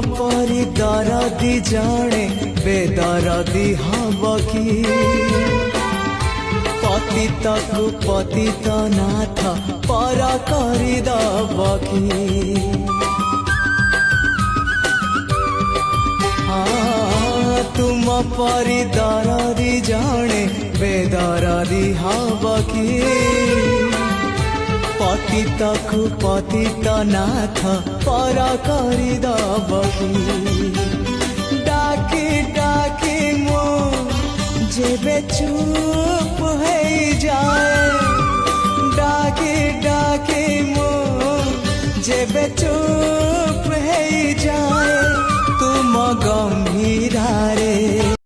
परी दरदी जणे बेदरदी हब कि पतितकु पतित नाथ पर करदब कि तुम परी दरदी जणे बेदरदी हब कि पतितकु पतित नाथ पर करदब कि डाकी डाकी मो जेबे चुप हो जाए डाकी डाकी मो जेबे चुप